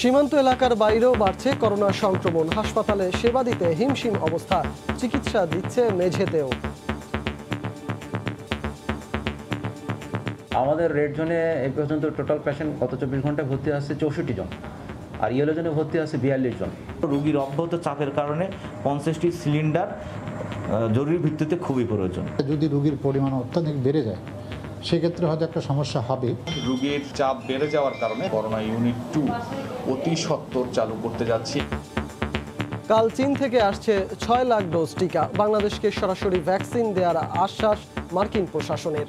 সীমান্ত এলাকার বাইরেও বাড়ছে করোনা সংক্রমণ। হাসপাতালে সেবা দিতে হিমশিম অবস্থা, চিকিৎসা দিচ্ছে মেঝেতেও। আমাদের রেড জোনে এই পর্যন্ত টোটাল পেশেন্ট গত 24 ঘন্টায় ভর্তি আছে 64 জন, আর ইয়েলো জোনে ভর্তি আছে 42 জন। রোগীর অব্যাহত চাপের কারণে 50টি সিলিন্ডার জরুরি ভিত্তিতে খুবই প্রয়োজন। যদি রোগীর পরিমাণ অত্যাধিক বেড়ে যায় সেক্ষেত্রে হয়তো একটা সমস্যা হবে। রোগীর চাপ বেড়ে যাওয়ার কারণে করোনা ইউনিট 2 অতি সত্বর চালু করতে যাচ্ছি। কাল চীন থেকে আসছে 6 লাখ ডোজ টিকা। বাংলাদেশকে সরাসরি ভ্যাকসিন দেওয়ার আশ্বাস মার্কিন প্রশাসনের।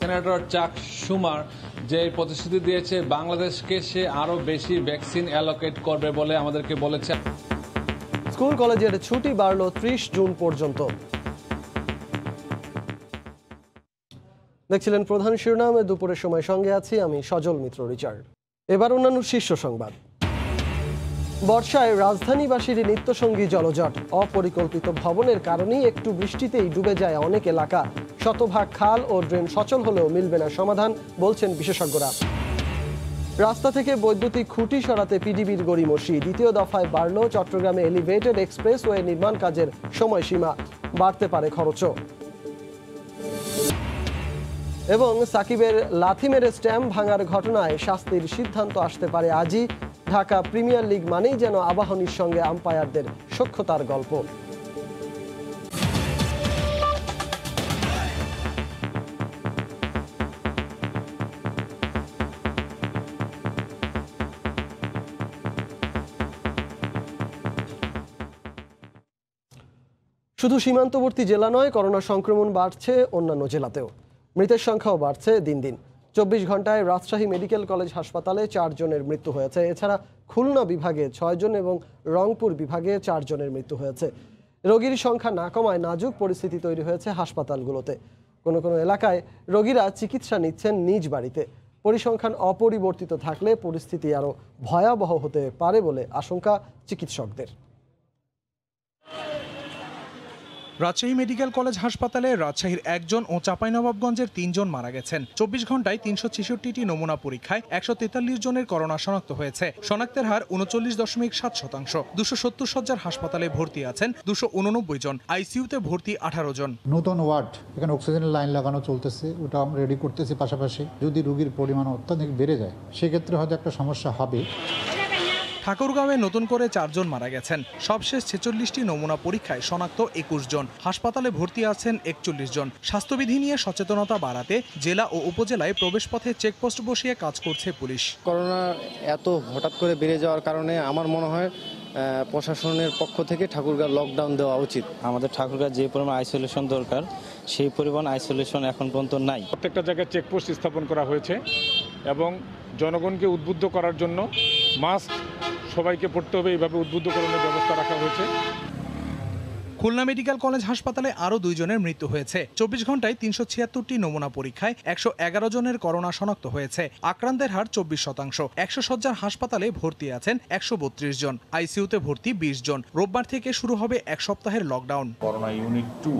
সেনেটর চাক শুমার যে প্রতিশ্রুতি দিয়েছে বাংলাদেশকে সে আরো বেশি ভ্যাকসিন অ্যালোকেট করবে বলে আমাদেরকে বলেছে। স্কুল কলেজের ছুটি বাড়ল 30 জুন পর্যন্ত। দেখছিলেন প্রধান শিরোনাম। দুপুরের সময় সঙ্গে আছি আমি সজল মিত্র রিচার্ড। এবার অন্যান্য শীর্ষ সংবাদ। বর্ষায় রাজধানীবাসীর নিত্যসঙ্গী জলজট। অপরিকল্পিত ভবনের কারণেই একটু বৃষ্টিতেই ডুবে যায় অনেক এলাকা। শতভাগ খাল ও ড্রেন সচল হলেও মিলবে না সমাধান, বলছেন বিশেষজ্ঞরা। রাস্তা থেকে বৈদ্যুতিক খুঁটি সরাতে পিডিবির গড়িমসি। দ্বিতীয় দফায় বাড়ল চট্টগ্রামে এলিভেটেড এক্সপ্রেসওয়ে নির্মাণ কাজের সময়সীমা, বাড়তে পারে খরচও। এবং সাকিবের লাথি মেরে স্ট্যাম্প ভাঙার ঘটনায় শাস্তির সিদ্ধান্ত আসতে পারে আজই। ঢাকা প্রিমিয়ার লিগ মানেই যেন আবাহনীর সঙ্গে আম্পায়ারদের সখ্যতার গল্প। শুধু সীমান্তবর্তী জেলা নয়, করোনা সংক্রমণ বাড়ছে অন্যান্য জেলাতেও। মৃতের সংখ্যাও বাড়ছে দিন দিন। 24 ঘন্টায় রাজশাহী মেডিকেল কলেজ হাসপাতালে 4 জনের মৃত্যু হয়েছে। এছাড়া খুলনা বিভাগে 6 জন এবং রংপুর বিভাগে 4 জনের মৃত্যু হয়েছে। রোগীর সংখ্যা না কমায় নাজুক পরিস্থিতি তৈরি হয়েছে হাসপাতালগুলোতে। কোনো কোনো এলাকায় রোগীরা চিকিৎসা নিচ্ছেন নিজ বাড়িতে। পরিসংখ্যান অপরিবর্তিত থাকলে পরিস্থিতি আরও ভয়াবহ হতে পারে বলে আশঙ্কা চিকিৎসকদের। রাজশাহী মেডিকেল কলেজ হাসপাতালে রাজশাহীর 1 জন ও চাঁপাইনবাবগঞ্জের 3 জন মারা গেছেন। 24 ঘন্টায় 366টি নমুনা পরীক্ষায় 143 জনের করোনা শনাক্ত হয়েছে। শনাক্তের হার 39.7%। 270 শয্যার হাসপাতালে ভর্তি আছেন 289 জন, আইসিইউতে ভর্তি 18 জন। নতুন ওয়ার্ড, এখানে অক্সিজেনের লাইন লাগানো চলতেছে, ওটা আমরা রেডি করতেছি। পাশাপাশি যদি রোগীর পরিমাণ অত্যাধিক বেড়ে যায় সেক্ষেত্রে হয়তো একটা সমস্যা হবে। ঠাকুরগাঁওয়ে নতুন করে 4 জন মারা গেছেন। সবশেষ 46টি নমুনা পরীক্ষায় শনাক্ত 21 জন। হাসপাতালে ভর্তি আছেন 41 জন। স্বাস্থ্যবিধি নিয়ে সচেতনতা বাড়াতে জেলা ও উপজেলায় প্রবেশপথে চেকপোস্ট বসিয়ে কাজ করছে পুলিশ। করোনা এত হঠাৎ করে বেড়ে যাওয়ার কারণে আমার মনে হয় প্রশাসনের পক্ষ থেকে ঠাকুরগাঁও লকডাউন দেওয়া উচিত। আমাদের ঠাকুরগাঁও যে পরিমাণ আইসোলেশন দরকার সেই পরিমাণ আইসোলেশন এখন পর্যন্ত নাই। প্রত্যেকটা জায়গায় চেকপোস্ট স্থাপন করা হয়েছে এবং জনগণকে উদ্বুদ্ধ করার জন্য মাস্ক সবাইকে পড়তে হবে, এইভাবে উদ্বুদ্ধকরণের ব্যবস্থা রাখা হয়েছে। খুলনা মেডিকেল কলেজ হাসপাতালে আরও 2 জনের মৃত্যু হয়েছে। 24 ঘন্টায় 376টি নমুনা পরীক্ষায় 111 জনের করোনা শনাক্ত হয়েছে। আক্রান্তের হার 24%। 100 শয্যার হাসপাতালে ভর্তি আছেন 132 জন, আইসিইউতে ভর্তি 20 জন। রোববার থেকে শুরু হবে 1 সপ্তাহের লকডাউন। করোনা ইউনিট 2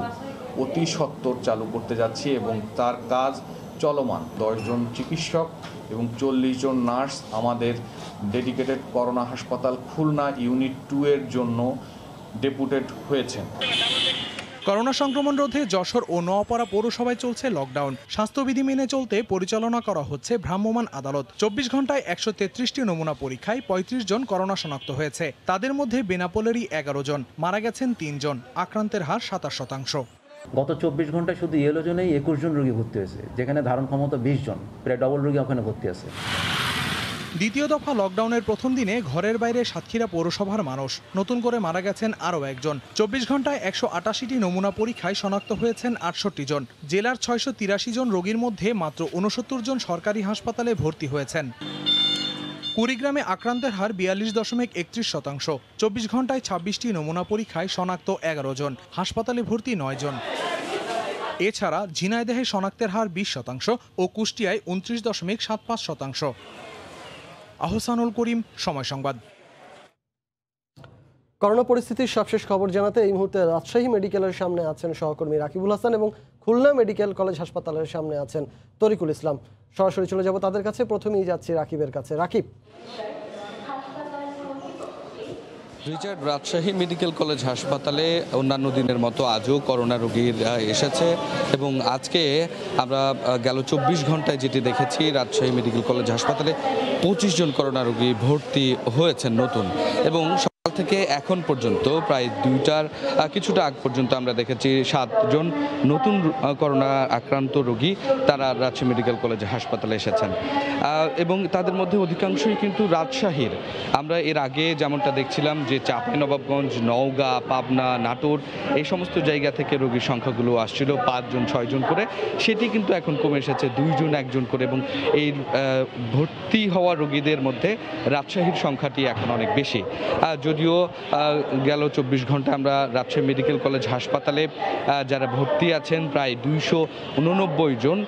অতি সত্বর চালু করতে যাচ্ছি এবং তার কাজ চলমান। 10 জন চিকিৎসক এবং 40 জন নার্স আমাদের ডেডিকেটেড করোনা হাসপাতাল খুলনা ইউনিট 2 এর জন্য ডেপুটেড হয়েছেন। করোনা সংক্রমণ রোধে যশোর ও নোয়াপাড়া পৌরসভায় চলছে লকডাউন। স্বাস্থ্যবিধি মেনে চলতে পরিচালনা করা হচ্ছে ভ্রাম্যমাণ আদালত। 24 ঘন্টায় 133টি নমুনা পরীক্ষায় 35 জন করোনা শনাক্ত হয়েছে। তাদের মধ্যে বেনাপোলেরই 11 জন, মারা গেছেন 3 জন। আক্রান্তের হার 27%। গত 24 ঘন্টায় শুধু ইয়েলো জোনেই 21 জন রোগী ভর্তি হয়েছে, যেখানে ধারণ ক্ষমতা 20 জন, প্রায় ডবল রোগী ওখানে ভর্তি আছে। দ্বিতীয় দফা লকডাউনের প্রথম দিনে ঘরের বাইরে সাতক্ষীরা পৌরসভার মানুষ। নতুন করে মারা গেছেন আরও 1 জন। 24 ঘন্টায় 188টি নমুনা পরীক্ষায় শনাক্ত হয়েছেন 68 জন। জেলার 683 জন রোগীর মধ্যে মাত্র 69 জন সরকারি হাসপাতালে ভর্তি হয়েছেন। কুড়িগ্রামে আক্রান্তের হার 42.31%। 24 ঘন্টায় 26টি নমুনা পরীক্ষায় শনাক্ত 11 জন, হাসপাতালে ভর্তি 9 জন। এছাড়া ঝিনাইদহে শনাক্তের হার 20% ও কুষ্টিয়ায় 29.75%। আহসানুল করিম, সময় সংবাদ। করোনা পরিস্থিতির সবশেষ খবর জানাতে এই মুহূর্তে রাজশাহী মেডিকেলের সামনে আছেন সহকর্মী রাকিবুল হাসান এবং খুলনা মেডিকেল কলেজ হাসপাতালের সামনে আছেন তরিকুল ইসলাম। সরাসরি চলে যাব তাদের কাছে। প্রথমেই যাচ্ছি রাকিবের কাছে। Rakib, Richard, Rajshahi medical college হাসপাতালে অন্যান্য দিনের মতো আজও করোনা রোগীর এসেছে এবং আজকে আমরা গেল 24 ঘন্টায় যেটি দেখেছি রাজশাহী মেডিকেল কলেজ হাসপাতালে 25 জন করোনা রোগী ভর্তি হয়েছেন নতুন, এবং সকাল থেকে এখন পর্যন্ত প্রায় 2টার কিছুটা আগ পর্যন্ত আমরা দেখেছি 7 জন নতুন করোনা আক্রান্ত রোগী তারা রাজশাহী মেডিকেল কলেজ হাসপাতালে এসেছেন এবং তাদের মধ্যে অধিকাংশই কিন্তু রাজশাহীর। আমরা এর আগে যেমনটা দেখছিলাম যে চাঁপাইনবাবগঞ্জ, নওগাঁ, পাবনা, নাটোর এই সমস্ত জায়গা থেকে রোগীর সংখ্যাগুলো আসছিল 5 জন 6 জন করে, সেটি কিন্তু এখন কমে এসেছে 2 জন 1 জন করে, এবং এই ভর্তি হওয়া রোগীদের মধ্যে রাজশাহীর সংখ্যাটি এখন অনেক বেশি। যদিও গেল 24 ঘন্টা আমরা রাজশাহী মেডিকেল কলেজ হাসপাতালে যারা ভর্তি আছেন প্রায় 289 জন,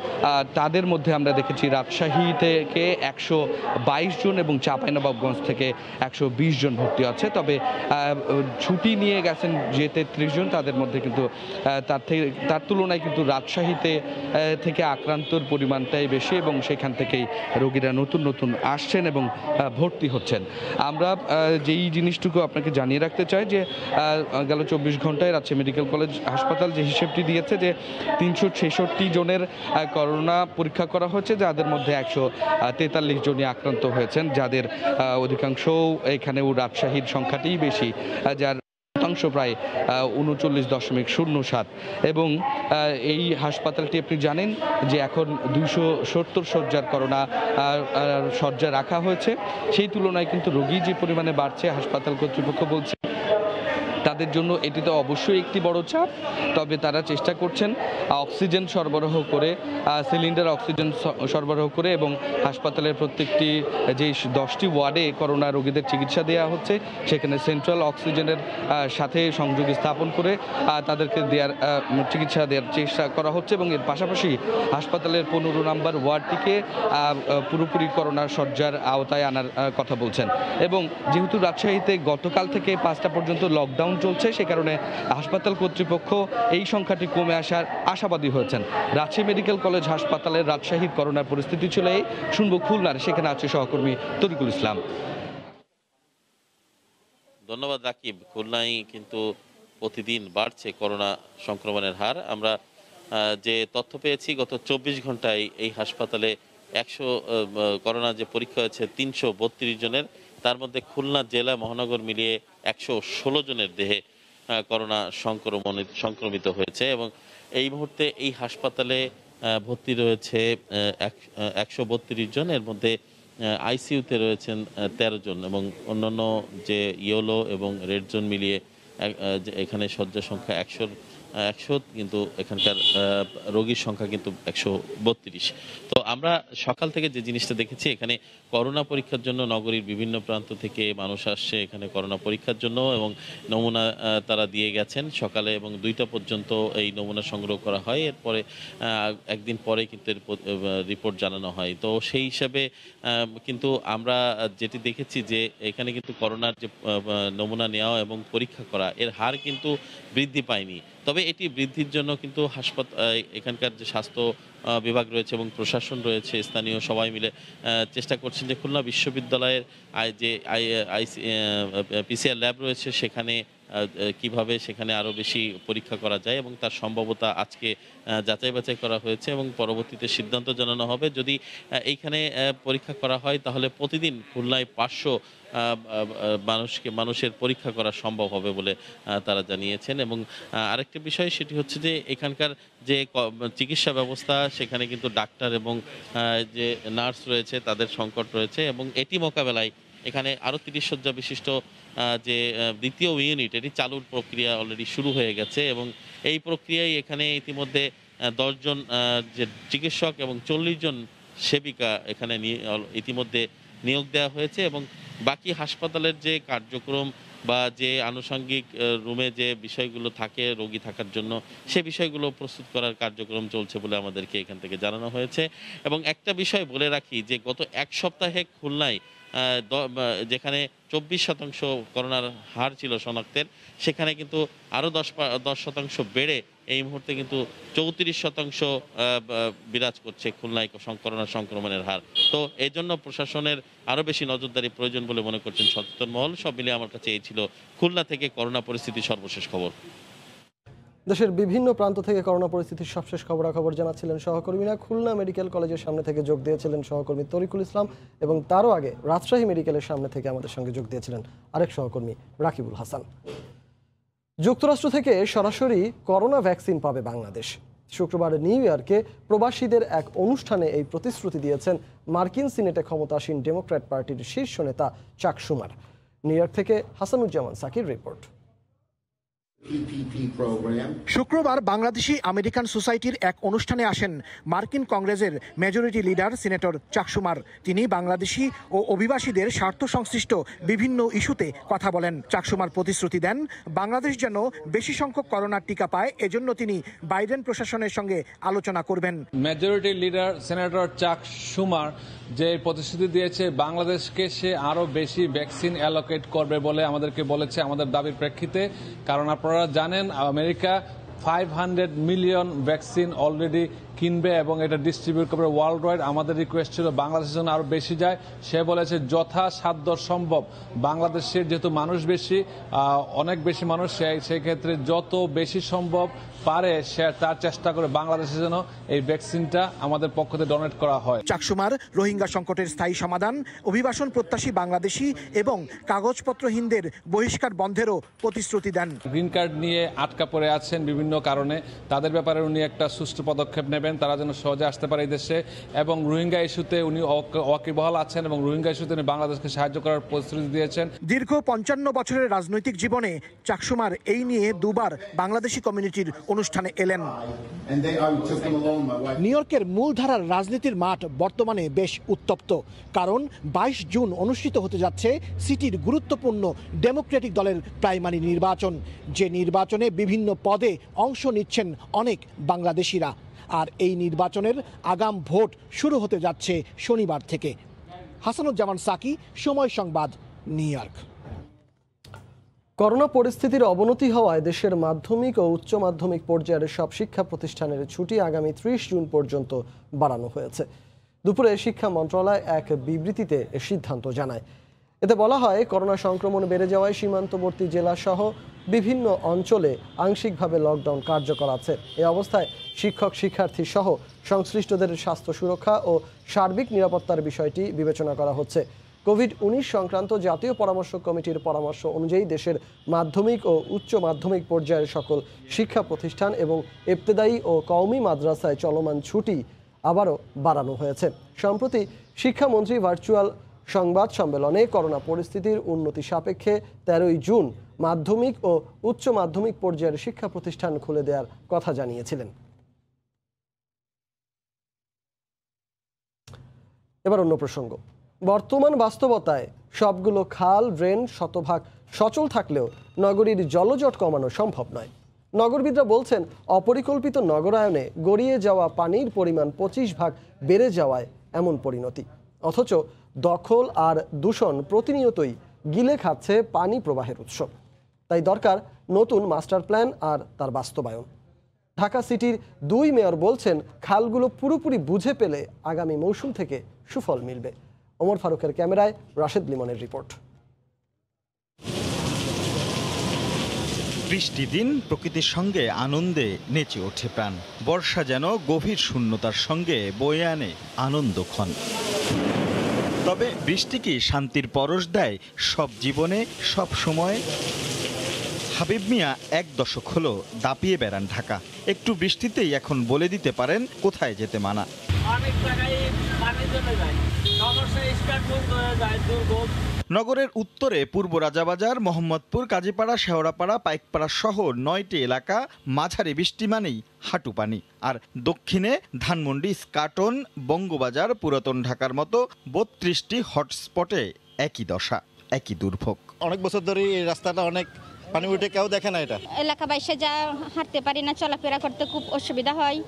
তাদের মধ্যে আমরা দেখেছি রাজশাহী থেকে 122 জন এবং চাঁপাইনবাবগঞ্জ থেকে 120 জন ভর্তি আছে। তবে ছুটি নিয়ে গেছেন যে 33 জন, তাদের মধ্যে কিন্তু তার তুলনায় কিন্তু রাজশাহীতে থেকে আক্রান্তর পরিমাণটাই বেশি এবং সেখান থেকেই রোগীরা নতুন নতুন আসছেন এবং ভর্তি হচ্ছেন। আমরা যেই জিনিসটুকু আপনাকে জানিয়ে রাখতে চাই যে গেল 24 ঘন্টায় রাজশাহী মেডিকেল কলেজ হাসপাতাল যে হিসেবটি দিয়েছে যে 366 জনের করোনা পরীক্ষা করা হয়েছে, যাদের মধ্যে 143 জনই আক্রান্ত হয়েছেন, যাদের অধিকাংশ এখানেও রাজশাহীর সংখ্যাটিই বেশি, যার শতাংশ প্রায় 39.07। এবং এই হাসপাতালটি আপনি জানেন যে এখন 270 শয্যার করোনা শয্যা রাখা হয়েছে। সেই তুলনায় কিন্তু রোগী যে পরিমাণে বাড়ছে, হাসপাতাল কর্তৃপক্ষ বলছে তাদের জন্য এটি তো অবশ্যই একটি বড় চাপ। তবে তারা চেষ্টা করছেন অক্সিজেন সরবরাহ করে, সিলিন্ডার অক্সিজেন সরবরাহ করে, এবং হাসপাতালের প্রত্যেকটি যে 10টি ওয়ার্ডে করোনা রোগীদের চিকিৎসা দেওয়া হচ্ছে সেখানে সেন্ট্রাল অক্সিজেনের সাথে সংযোগ স্থাপন করে তাদেরকে চিকিৎসা দেওয়ার চেষ্টা করা হচ্ছে, এবং এর পাশাপাশি হাসপাতালের 15 নম্বর ওয়ার্ডটিকে পুরোপুরি করোনা শয্যার আওতায় আনার কথা বলছেন। এবং যেহেতু রাজশাহীতে গতকাল থেকে 5টা পর্যন্ত লকডাউন চলছে, সে কারণে হাসপাতাল কর্তৃপক্ষ এই সংখ্যাটি কমে আসার আশাবাদী হয়েছেন। রাজশাহী মেডিকেল কলেজ হাসপাতালের রাজশাহীর করোনার পরিস্থিতি ছিল এই। শুনবো খুলনার, সেখানে আছে সহকর্মী তরিকুল ইসলাম। ধন্যবাদ রাকিব। খুলনায় কিন্তু প্রতিদিন বাড়ছে করোনা সংক্রমণের হার। আমরা যে তথ্য পেয়েছি গত 24 ঘন্টায় এই হাসপাতালে করোনা যে পরীক্ষা হয়েছে 332 জনের, তার মধ্যে খুলনা জেলা মহানগর মিলিয়ে 116 জনের দেহে করোনা সংক্রমিত হয়েছে, এবং এই মুহূর্তে এই হাসপাতালে ভর্তি রয়েছে 132 জন। এর মধ্যে আইসিইউতে রয়েছেন 13 জন, এবং অন্যান্য যে ইয়েলো এবং রেড জোন মিলিয়ে এখানে শয্যা সংখ্যা 100, কিন্তু এখানকার রোগীর সংখ্যা কিন্তু 132। তো আমরা সকাল থেকে যে জিনিসটা দেখেছি, এখানে করোনা পরীক্ষার জন্য নগরীর বিভিন্ন প্রান্ত থেকে মানুষ আসছে এখানে করোনা পরীক্ষার জন্য, এবং নমুনা তারা দিয়ে গেছেন সকালে, এবং 2টা পর্যন্ত এই নমুনা সংগ্রহ করা হয়। এরপরে একদিন পরে কিন্তু রিপোর্ট জানানো হয়। তো সেই হিসাবে কিন্তু আমরা যেটি দেখেছি যে এখানে কিন্তু করোনার যে নমুনা নেওয়া এবং পরীক্ষা করা, এর হার কিন্তু বৃদ্ধি পায়নি। তবে এটি বৃদ্ধির জন্য কিন্তু এখানকার যে স্বাস্থ্য বিভাগ রয়েছে এবং প্রশাসন রয়েছে, স্থানীয় সবাই মিলে চেষ্টা করছেন যে খুলনা বিশ্ববিদ্যালয়ের যে পিসিআর ল্যাব রয়েছে সেখানে কিভাবে সেখানে আরও বেশি পরীক্ষা করা যায়, এবং তার সম্ভাব্যতা আজকে যাচাই বাছাই করা হয়েছে, এবং পরবর্তীতে সিদ্ধান্ত জানানো হবে। যদি এইখানে পরীক্ষা করা হয় তাহলে প্রতিদিন খুলনায় 500 মানুষের পরীক্ষা করা সম্ভব হবে বলে তারা জানিয়েছেন। এবং আরেকটি বিষয় সেটি হচ্ছে যে এখানকার যে চিকিৎসা ব্যবস্থা, সেখানে কিন্তু ডাক্তার এবং যে নার্স রয়েছে তাদের সংকট রয়েছে, এবং এটি মোকাবেলায় এখানে আরও 30 শয্যা বিশিষ্ট যে দ্বিতীয় ইউনিট, এটি চালুর প্রক্রিয়া অলরেডি শুরু হয়ে গেছে, এবং এই প্রক্রিয়ায় এখানে ইতিমধ্যে 10 জন যে চিকিৎসক এবং 40 জন সেবিকা এখানে ইতিমধ্যে নিয়োগ দেওয়া হয়েছে, এবং বাকি হাসপাতালের যে কার্যক্রম বা যে আনুষঙ্গিক রুমে যে বিষয়গুলো থাকে রোগী থাকার জন্য, সে বিষয়গুলো প্রস্তুত করার কার্যক্রম চলছে বলে আমাদেরকে এখান থেকে জানানো হয়েছে। এবং একটা বিষয় বলে রাখি যে গত 1 সপ্তাহে খুলনায় যেখানে 24% করোনার হার ছিল শনাক্তের, সেখানে কিন্তু আরও 10% বেড়ে এই মুহূর্তে কিন্তু 34% বিরাজ করছে খুলনায় করোনা সংক্রমণের হার। তো এই জন্য প্রশাসনের আরও বেশি নজরদারি প্রয়োজন বলে মনে করছেন সচেতন মহল। সব মিলিয়ে আমার কাছে এই ছিল খুলনা থেকে করোনা পরিস্থিতির সর্বশেষ খবর। দেশের বিভিন্ন প্রান্ত থেকে করোনা পরিস্থিতির সবশেষ খবরাখবর জানাচ্ছিলেন সহকর্মীরা। খুলনা মেডিকেল কলেজের সামনে থেকে যোগ দিয়েছিলেন সহকর্মী তরিকুল ইসলাম, এবং তারও আগে রাজশাহী মেডিকেলের সামনে থেকে আমাদের সঙ্গে যোগ দিয়েছিলেন আরেক সহকর্মী রাকিবুল হাসান। যুক্তরাষ্ট্র থেকে সরাসরি করোনা ভ্যাকসিন পাবে বাংলাদেশ। শুক্রবার নিউ ইয়র্কে প্রবাসীদের এক অনুষ্ঠানে এই প্রতিশ্রুতি দিয়েছেন মার্কিন সিনেটে ক্ষমতাসীন ডেমোক্র্যাট পার্টির শীর্ষ নেতা চাক শুমার। নিউ ইয়র্ক থেকে হাসানুজ্জামান সাকির রিপোর্ট। শুক্রবার বাংলাদেশি আমেরিকান সোসাইটির এক অনুষ্ঠানে আসেন মার্কিন কংগ্রেসের মেজরিটি লিডার সিনেটর চাক শুমার। তিনি বাংলাদেশি ও অভিবাসীদের স্বার্থ সংশ্লিষ্ট বিভিন্ন ইস্যুতে কথা বলেন। চাক শুমার প্রতিশ্রুতি দেন বাংলাদেশ যেন বেশি সংখ্যক করোনার টিকা পায়, এজন্য তিনি বাইডেন প্রশাসনের সঙ্গে আলোচনা করবেন। মেজরিটি লিডার সিনেটর চাক শুমার যে প্রতিশ্রুতি দিয়েছে বাংলাদেশকে সে আরো বেশি ভ্যাকসিন অ্যালোকেট করবে বলে আমাদেরকে বলেছে আমাদের দাবির প্রেক্ষিতে। কারণ আপনারা জানেন আমেরিকা 500 মিলিয়ন ভ্যাকসিন অলরেডি কিনবে এবং এটা ডিস্ট্রিবিউট করবে ওয়ার্ল্ড ওয়াইড। আমাদের রিকোয়েস্ট ছিল বাংলাদেশের জন্য আরো বেশি যায়। সে বলেছে যথাসাধ্য সম্ভব বাংলাদেশের যেহেতু মানুষ বেশি, অনেক বেশি মানুষ, সেই ক্ষেত্রে যত বেশি সম্ভব পারে সে তার চেষ্টা করে বাংলাদেশের জন্য এই ভ্যাকসিনটা আমাদের পক্ষ থেকে ডোনেট করা হয়। চাক শুমার রোহিঙ্গা সংকটের স্থায়ী সমাধান, অভিবাসন প্রত্যাশী বাংলাদেশি এবং কাগজপত্রহীনদের বহিষ্কার বন্ধেরও প্রতিশ্রুতি দেন। গ্রিন কার্ড নিয়ে আটকা পড়ে আছেন বিভিন্ন কারণে, তাদের ব্যাপারে উনি একটা সুষ্ঠু পদক্ষেপ নেবেন, তারা যেন সহজে আসতে পারে এই দেশে। এবং রোহিঙ্গা ইস্যুতে উনি ওয়াকিবহাল আছেন এবং রোহিঙ্গা ইস্যুতে উনি বাংলাদেশকে সাহায্য করার প্রতিশ্রুতি দিয়েছেন। দীর্ঘ 55 বছরের রাজনৈতিক জীবনে চাক শুমার এই নিয়ে দুবার বাংলাদেশি কমিউনিটির অনুষ্ঠানে এলেন। নিউ ইয়র্কের মূলধারার রাজনীতির মাঠ বর্তমানে বেশ উত্তপ্ত, কারণ 22 জুন অনুষ্ঠিত হতে যাচ্ছে সিটির গুরুত্বপূর্ণ ডেমোক্রেটিক দলের প্রাইমারি নির্বাচন, যে নির্বাচনে বিভিন্ন পদে অংশ নিচ্ছেন অনেক বাংলাদেশিরা। আর এই নির্বাচনের আগাম ভোট শুরু হতে যাচ্ছে শনিবার থেকে। হাসানুজ্জামান সাকি, সময় সংবাদ, নিউ ইয়র্ক। করোনা পরিস্থিতির অবনতি হওয়ায় দেশের মাধ্যমিক ও উচ্চ মাধ্যমিক পর্যায়ের সব শিক্ষা প্রতিষ্ঠানের ছুটি আগামী 30 জুন পর্যন্ত বাড়ানো হয়েছে। দুপুরে শিক্ষা মন্ত্রণালয় এক বিবৃতিতে এ সিদ্ধান্ত জানায়। এতে বলা হয়, করোনা সংক্রমণ বেড়ে যাওয়ায় সীমান্তবর্তী জেলাসহ বিভিন্ন অঞ্চলে আংশিকভাবে লকডাউন কার্যকর আছে। এ অবস্থায় শিক্ষক শিক্ষার্থী সহ সংশ্লিষ্টদের স্বাস্থ্য সুরক্ষা ও সার্বিক নিরাপত্তার বিষয়টি বিবেচনা করা হচ্ছে। কোভিড-19 সংক্রান্ত জাতীয় পরামর্শ কমিটির পরামর্শ অনুযায়ী দেশের মাধ্যমিক ও উচ্চ মাধ্যমিক পর্যায়ের সকল শিক্ষা প্রতিষ্ঠান এবং ইবতেদায়ী ও কওমি মাদ্রাসায় চলমান ছুটি আবারও বাড়ানো হয়েছে। সম্প্রতি শিক্ষামন্ত্রী ভার্চুয়াল সংবাদ সম্মেলনে করোনা পরিস্থিতির উন্নতি সাপেক্ষে 13 জুন মাধ্যমিক ও উচ্চ মাধ্যমিক পর্যায়ের শিক্ষা প্রতিষ্ঠান খুলে দেওয়ার কথা জানিয়েছিলেন। এবার অন্য প্রসঙ্গ। বর্তমান বাস্তবতায় সবগুলো খাল, ড্রেন শতভাগ সচল থাকলেও নগরীর জলজট কমানো সম্ভব নয়। নগরবিদরা বলছেন, অপরিকল্পিত নগরায়নে গড়িয়ে যাওয়া পানির পরিমাণ 25 ভাগ বেড়ে যাওয়ায় এমন পরিণতি। অথচ দখল আর দূষণ প্রতিনিয়তই গিলে খাচ্ছে পানি প্রবাহের উৎস। তাই দরকার নতুন মাস্টার প্ল্যান আর তার বাস্তবায়ন। ঢাকা সিটির 2 মেয়র বলছেন, খালগুলো পুরোপুরি বুঝে পেলে আগামী মৌসুম থেকে সুফল মিলবে। ওমর ফারুকের ক্যামেরায় রাশেদ লিমনের রিপোর্ট। বৃষ্টি দিন প্রকৃতির সঙ্গে আনন্দে নেচে ওঠে প্রাণ। বর্ষা যেন গভীর শূন্যতার সঙ্গে বয়ে আনে আনন্দক্ষণ। তবে বৃষ্টি কি শান্তির পরশ দেয় সব জীবনে, সব সময়? হাবিব মিয়া 1 দশক হলো দাপিয়ে বেড়ান ঢাকা। একটু বৃষ্টিতেই এখন বলে দিতে পারেন কোথায় যেতে মানা। নগরের উত্তরে পূর্ব রাজাবাজার, মোহাম্মদপুর, কাজীপাড়া, শেওড়াপাড়া, পাইকপাড়া সহ 9টি এলাকা মাঝারি বৃষ্টি মানেই হাঁটু পানি। আর দক্ষিণে ধানমন্ডি, স্কাটন, বঙ্গবাজার, পুরাতন ঢাকার মতো 32টি হটস্পটে একই দশা, একই দুর্ভোগ। অনেক বছর ধরে এই রাস্তাটা অনেক পানি উঠে, কেউ দেখে না এটা। এলাকা বাইশে যা হাঁটতে পারি না, চলাফেরা করতে খুব অসুবিধা হয়।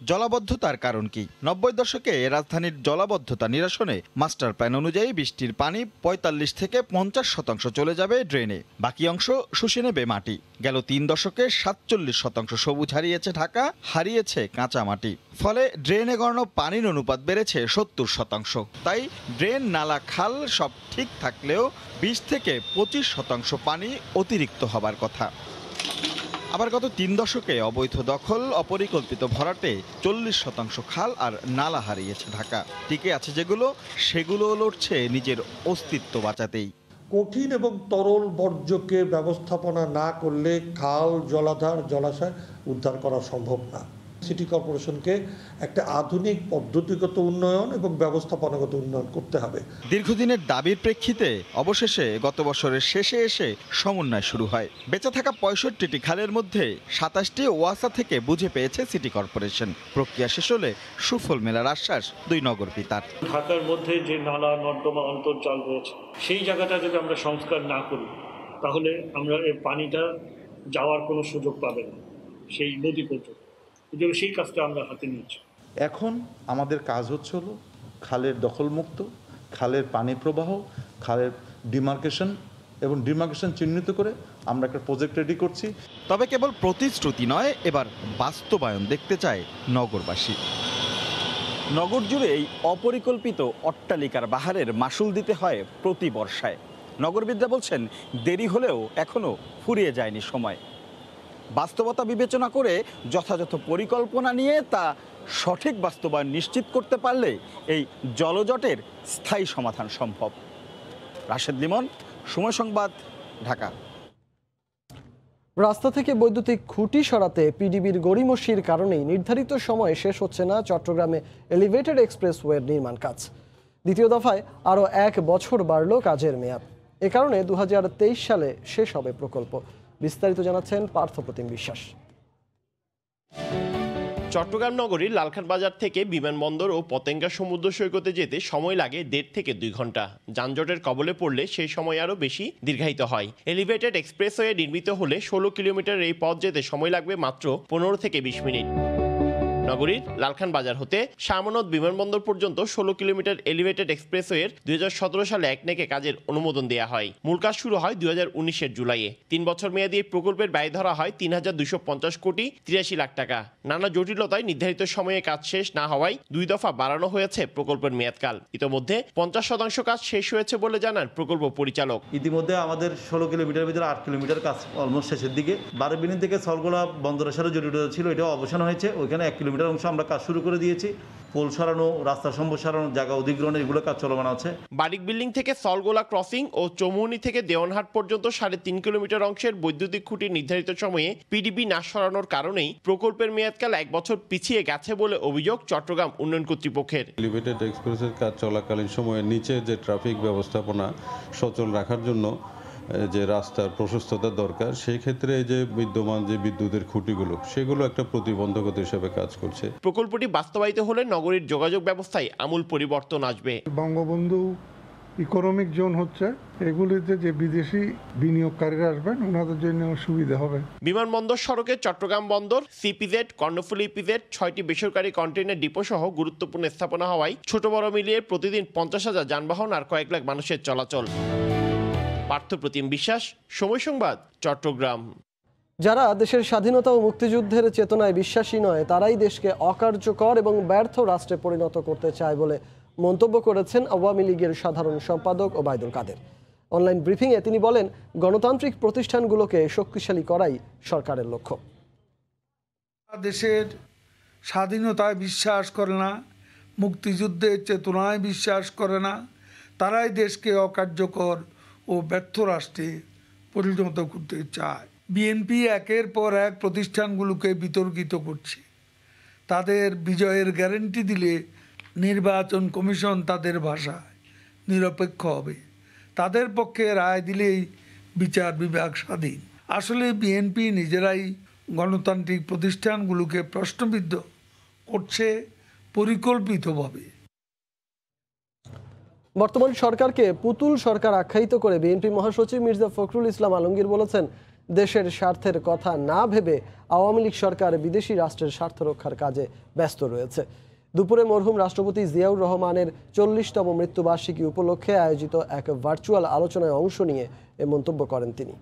জলাবদ্ধতার কারণ কি? 90 দশকে রাজধানীর জলাবদ্ধতা নিরসনে মাস্টার প্ল্যান অনুযায়ী বৃষ্টির পানি ৪৫ থেকে ৫০% চলে যাবে ড্রেনে, বাকি অংশ শুষে নেবে মাটি। গেল ৩ দশকে ৪৭% সবুজ হারিয়েছে ঢাকা, হারিয়েছে কাঁচা মাটি। ফলে ড্রেনে গড়ানো পানির অনুপাত বেড়েছে ৭০%। তাই ড্রেন, নালা, খাল সব ঠিক থাকলেও ২০ থেকে ২৫% পানি অতিরিক্ত হবার কথা। আবার গত ৩ দশকে অবৈধ দখল, অপরিকল্পিত ভরাটে ৪০% খাল আর নালা হারিয়েছে ঢাকা। টিকে আছে যেগুলো, সেগুলো লড়ছে নিজের অস্তিত্ব বাঁচাতেই। কঠিন এবং তরল বর্জ্যকে ব্যবস্থাপনা না করলে খাল, জলাধার, জলাশয় উদ্ধার করা সম্ভব না। সিটি কর্পোরেশনকে একটা আধুনিক পদ্ধতিগত উন্নয়ন এবং ব্যবস্থাপনাগত উন্নয়ন করতে হবে। দীর্ঘদিনের দাবির প্রেক্ষিতে অবশেষে গত বছরের শেষে এসে সমন্বয় শুরু হয়। বেঁচে থাকা ৬৫টি খালের মধ্যে ২৭টি ওয়াসা থেকে বুঝে পেয়েছে সিটি কর্পোরেশন। প্রক্রিয়া শেষ হলে সুফল মেলার আশ্বাস দুই নগর পিতার। ঢাকার মধ্যে যে নালা নর্দমা অন্তর্জাল রয়েছে, সেই জায়গাটা যদি আমরা সংস্কার না করি, তাহলে আমরা এই পানিটা যাওয়ার কোনো সুযোগ পাবে না সেই নদী পর্যন্ত। সেই কাজটা আমরা হাতে নিয়েছি। এখন আমাদের কাজ হচ্ছে হলো খালের দখলমুক্ত, খালের পানি প্রবাহ, খালের ডিমার্কেশন এবং ডিমার্কেশন চিহ্নিত করে আমরা একটা প্রজেক্ট রেডি করছি। তবে কেবল প্রতিশ্রুতি নয়, এবার বাস্তবায়ন দেখতে চায় নগরবাসী। নগর জুড়ে এই অপরিকল্পিত অট্টালিকার বাহারের মাসুল দিতে হয় প্রতি বর্ষায়। নগরবিদরা বলছেন দেরি হলেও এখনও ফুরিয়ে যায়নি সময়। বাস্তবতা বিবেচনা করে যথাযথ পরিকল্পনা নিয়ে তা সঠিক বাস্তবায়ন নিশ্চিত করতে পারলে এই জলজটের স্থায়ী সমাধান সম্ভব। রাশেদ লিমন, সময় সংবাদ, ঢাকা। রাস্তা থেকে বৈদ্যুতিক খুঁটি সরাতে পিডিবির গড়িমসির কারণেই নির্ধারিত সময়ে শেষ হচ্ছে না চট্টগ্রামে এলিভেটেড এক্সপ্রেসওয়ের নির্মাণ কাজ। দ্বিতীয় দফায় আরও ১ বছর বাড়ল কাজের মেয়াদ। এ কারণে ২০২৩ সালে শেষ হবে প্রকল্প। বিস্তারিত জানাচ্ছেন পার্থপ্রতিম বিশ্বাস। চট্টগ্রাম নগরীর লালখান বাজার থেকে বিমানবন্দর ও পতেঙ্গা সমুদ্র সৈকতে যেতে সময় লাগে ১.৫ থেকে ২ ঘন্টা। যানজটের কবলে পড়লে সেই সময় আরও বেশি দীর্ঘায়িত হয়। এলিভেটেড এক্সপ্রেসওয়ে নির্মিত হলে ১৬ কিলোমিটার এই পথ যেতে সময় লাগবে মাত্র ১৫ থেকে ২০ মিনিট। নগরীর লালখান বাজার হতে শাহমানত বিমানবন্দর পর্যন্ত ১৬ কিলোমিটার এলিভেটেড এক্সপ্রেসওয়ের ২০১৭ সালে একনেকে কাজের অনুমোদন দেওয়া হয়। মূল কাজ শুরু হয় ২০১৯-এর জুলাইয়ে। ৩ বছর মেয়াদী এই প্রকল্পের ব্যয় ধরা হয় ৩,২৫০ কোটি ৮৩ লাখ টাকা। নানা জটিলতায় নির্ধারিত সময়ে কাজ শেষ না হওয়ায় ২ দফা বাড়ানো হয়েছে প্রকল্পের মেয়াদকাল। ইতোমধ্যে ৫০% কাজ শেষ হয়েছে বলে জানান প্রকল্প পরিচালক। ইতিমধ্যে আমাদের ১৬ কিলোমিটার ভিতরে ৮ কিলোমিটার কাজ অলমোস্ট শেষের দিকে। বারবিনী থেকে সলগোলা বন্দরের সাথে জড়িত ছিল, এটাও অবসান হয়েছে। ওইখানে ১ কিলোমিটার অংশ আমরা কাজ শুরু করে দিয়েছি। পোল সরানো, রাস্তা সম্প্রসারণ, জায়গা অধিগ্রহণের এগুলো কাজ চলমান আছে। বারিক বিল্ডিং থেকে সলগোলা ক্রসিং ও চৌমুহনী থেকে দেওয়ানহাট পর্যন্ত ৩.৫ কিলোমিটার অংশের বৈদ্যুতিক খুঁটি নির্ধারিত সময়ে পিডিবি না সরানোর কারণেই প্রকল্পের মেয়াদকাল ১ বছর পিছিয়ে গেছে বলে অভিযোগ চট্টগ্রাম উন্নয়ন কর্তৃপক্ষের। এলিভেটেড এক্সপ্রেসের কাজ চলাকালীন সময়ে নিচে যে ট্রাফিক ব্যবস্থাপনা সচল রাখার জন্য যে রাস্তার প্রশস্ততা দরকার, সেই ক্ষেত্রে যে বিদ্যমান যে বিদ্যুতের খুঁটিগুলো, সেগুলো একটা প্রতিবন্ধকতা হিসেবে কাজ করছে। প্রকল্পটি বাস্তবায়িত হলে নগরীর যোগাযোগ ব্যবস্থায় আমূল পরিবর্তন আসবে। বঙ্গবন্ধু ইকোনমিক জোন হচ্ছে, এগুলিতে যে বিদেশি বিনিয়োগকারীরা আসবেন ওনাদের জন্য সুবিধা হবে। বিমানবন্দর সড়কে চট্টগ্রাম বন্দর, সিপিজেড, কর্ণফুলী ইপিজেড, 6টি বেসরকারি কন্টেইনার ডিপো সহ গুরুত্বপূর্ণ স্থাপনা হওয়ায় ছোট বড় মিলিয়ে প্রতিদিন ৫০,০০০ যানবাহন আর কয়েক লাখ মানুষের চলাচল। পার্থপ্রতিম বিশ্বাস, সময় সংবাদ, চট্টগ্রাম। যারা দেশের স্বাধীনতা ও মুক্তিযুদ্ধের চেতনায় বিশ্বাসী নয়, তারাই দেশকে অকার্যকর এবং ব্যর্থ রাষ্ট্রে পরিণত করতে চায় বলে মন্তব্য করেছেন আওয়ামী লীগের সাধারণ সম্পাদক ওবায়দুল কাদের। অনলাইন ব্রিফিংয়ে তিনি বলেন, গণতান্ত্রিক প্রতিষ্ঠানগুলোকে শক্তিশালী করাই সরকারের লক্ষ্য। দেশের স্বাধীনতায় বিশ্বাস করে না, মুক্তিযুদ্ধের চেতনায় বিশ্বাস করে না, তারাই দেশকে অকার্যকর ও ব্যর্থ রাষ্ট্রে পরিণত করতে চায়। বিএনপি একের পর এক প্রতিষ্ঠানগুলোকে বিতর্কিত করছে। তাদের বিজয়ের গ্যারান্টি দিলে নির্বাচন কমিশন তাদের ভাষায় নিরপেক্ষ হবে, তাদের পক্ষে রায় দিলেই বিচার বিভাগ স্বাধীন। আসলে বিএনপি নিজেরাই গণতান্ত্রিক প্রতিষ্ঠানগুলোকে প্রশ্নবিদ্ধ করছে পরিকল্পিতভাবে। বর্তমান সরকারকে পুতুল সরকার আখ্যায়িত করে বিএনপি মহাসচিব মির্জা ফখরুল ইসলাম আলমগীর বলেছেন, দেশের স্বার্থের কথা না ভেবে আওয়ামী লীগ সরকার বিদেশি রাষ্ট্রের স্বার্থ রক্ষার কাজে ব্যস্ত রয়েছে। দুপুরে মরহুম রাষ্ট্রপতি জিয়াউর রহমানের 40তম মৃত্যুবার্ষিকী উপলক্ষে আয়োজিত এক ভার্চুয়াল আলোচনায় অংশ নিয়ে এ মন্তব্য করেন তিনি।